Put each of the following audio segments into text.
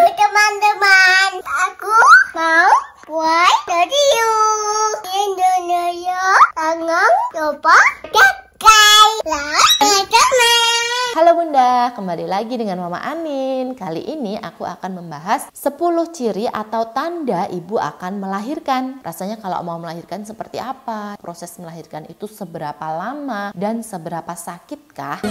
teman-teman, aku mau buat video Indonesia tangan coba pakai Halo Bunda, kembali lagi dengan Mama Anin. Kali ini aku akan membahas 10 ciri atau tanda ibu akan melahirkan. Rasanya kalau mau melahirkan seperti apa? Proses melahirkan itu seberapa lama dan seberapa sakitkah?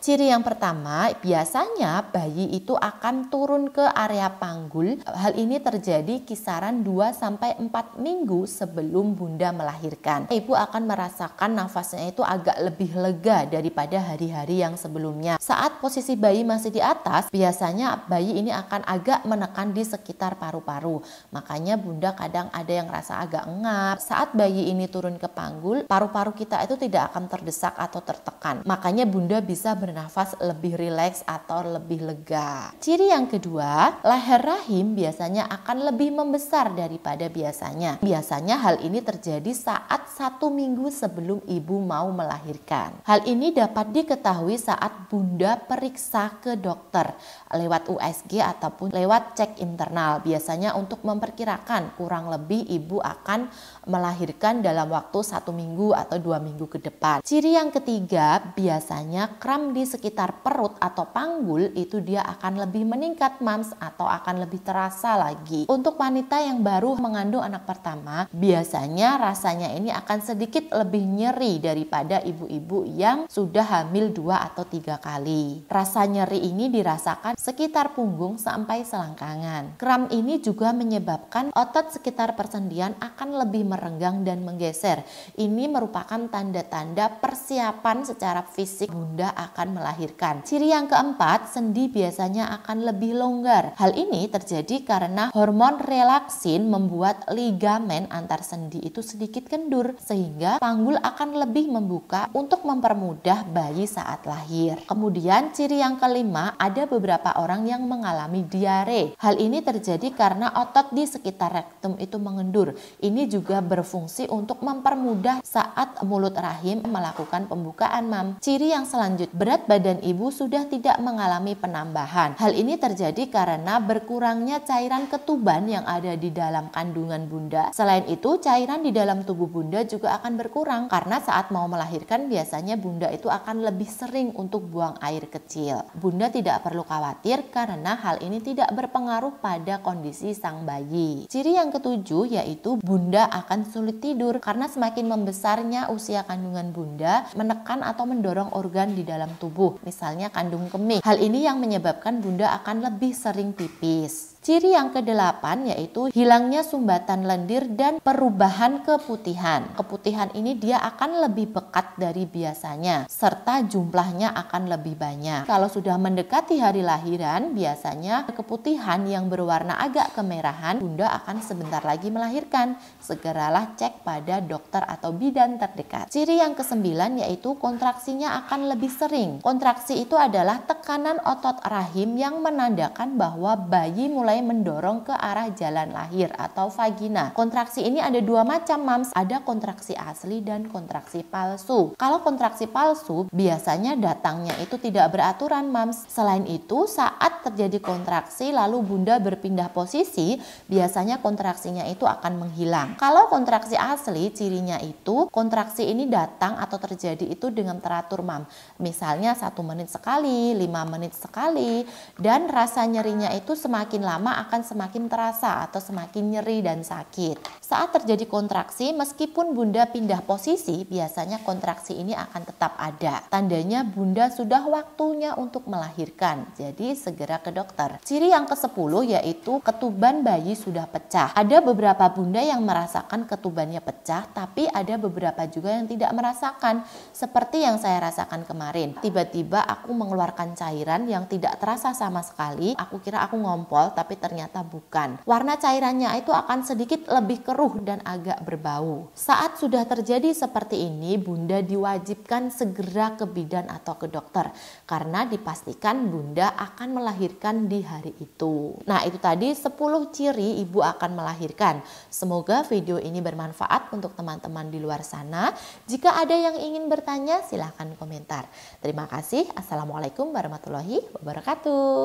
Ciri yang pertama, biasanya bayi itu akan turun ke area panggul. Hal ini terjadi kisaran 2-4 minggu sebelum Bunda melahirkan. Ibu akan merasakan nafasnya itu agak lebih lega daripada hari-hari yang sebelumnya. Saat posisi bayi masih di atas, biasanya bayi ini akan agak menekan di sekitar paru-paru. Makanya Bunda kadang ada yang rasa agak ngap. Saat bayi ini turun ke panggul, paru-paru kita itu tidak akan terdesak atau tertekan. Makanya Bunda bisa bernafas lebih rileks atau lebih lega. Ciri yang kedua, leher rahim biasanya akan lebih membesar daripada biasanya. Biasanya hal ini terjadi saat 1 minggu sebelum ibu mau melahirkan. Hal ini dapat diketahui saat Bunda periksa ke dokter lewat USG ataupun lewat cek internal. Biasanya untuk memperkirakan kurang lebih ibu akan melahirkan dalam waktu 1 minggu atau 2 minggu ke depan. Ciri yang ketiga, biasanya kram di sekitar perut atau panggul itu dia akan lebih meningkat mams atau akan lebih terasa lagi. Untuk wanita yang baru mengandung anak pertama, biasanya rasanya ini akan sedikit lebih nyeri daripada ibu-ibu yang sudah hamil 2 atau 3 kali. Rasa nyeri ini dirasakan sekitar punggung sampai selangkangan. Kram ini juga menyebabkan otot sekitar persendian akan lebih merenggang dan menggeser. Ini merupakan tanda-tanda persiapan secara fisik Bunda akan melahirkan. Ciri yang keempat, sendi biasanya akan lebih longgar. Hal ini terjadi karena hormon relaksin membuat ligamen antar sendi itu sedikit kendur, sehingga panggul akan lebih membuka untuk mempermudah bayi saat lahir. Kemudian ciri yang kelima, ada beberapa orang yang mengalami diare. Hal ini terjadi karena otot di sekitar rektum itu mengendur. Ini juga berfungsi untuk mempermudah saat mulut rahim melakukan pembukaan mam. Ciri yang selanjutnya, berat badan ibu sudah tidak mengalami penambahan. Hal ini terjadi karena berkurangnya cairan ketuban yang ada di dalam kandungan Bunda. Selain itu, cairan di dalam tubuh Bunda juga akan berkurang karena saat mau melahirkan biasanya Bunda itu akan lebih sering untuk buang air kecil. Bunda tidak perlu khawatir karena hal ini tidak berpengaruh pada kondisi sang bayi. Ciri yang ketujuh yaitu Bunda akan sulit tidur karena semakin membesarnya usia kandungan Bunda menekan atau mendorong organ di dalam tubuh, misalnya kandung kemih. Hal ini yang menyebabkan Bunda akan lebih sering pipis. Ciri yang kedelapan yaitu hilangnya sumbatan lendir dan perubahan keputihan. Keputihan ini dia akan lebih pekat dari biasanya serta jumlahnya akan lebih banyak. Kalau sudah mendekati hari lahiran, biasanya keputihan yang berwarna agak kemerahan, Bunda akan sebentar lagi melahirkan. Segeralah cek pada dokter atau bidan terdekat. Ciri yang kesembilan yaitu kontraksinya akan lebih sering. Kontraksi itu adalah tekanan otot rahim yang menandakan bahwa bayi mulai mendorong ke arah jalan lahir atau vagina. Kontraksi ini ada 2 macam mams, ada kontraksi asli dan kontraksi palsu. Kalau kontraksi palsu biasanya datangnya itu tidak beraturan mams. Selain itu, saat terjadi kontraksi lalu Bunda berpindah posisi, biasanya kontraksinya itu akan menghilang. Kalau kontraksi asli, cirinya itu kontraksi ini datang atau terjadi itu dengan teratur mam. Misalnya 1 menit sekali, 5 menit sekali, dan rasa nyerinya itu semakin lama akan semakin terasa atau semakin nyeri dan sakit. Saat terjadi kontraksi, meskipun Bunda pindah posisi, biasanya kontraksi ini akan tetap ada. Tandanya Bunda sudah waktunya untuk melahirkan, jadi segera ke dokter. Ciri yang ke-10 yaitu ketuban bayi sudah pecah. Ada beberapa Bunda yang merasakan ketubannya pecah, tapi ada beberapa juga yang tidak merasakan. Seperti yang saya rasakan kemarin, tiba-tiba aku mengeluarkan cairan yang tidak terasa sama sekali. Aku kira aku ngompol, tapi tapi ternyata bukan. Warna cairannya itu akan sedikit lebih keruh dan agak berbau. Saat sudah terjadi seperti ini, Bunda diwajibkan segera ke bidan atau ke dokter karena dipastikan Bunda akan melahirkan di hari itu. Nah, itu tadi 10 ciri ibu akan melahirkan. Semoga video ini bermanfaat untuk teman-teman di luar sana. Jika ada yang ingin bertanya, silahkan komentar. Terima kasih. Assalamualaikum warahmatullahi wabarakatuh.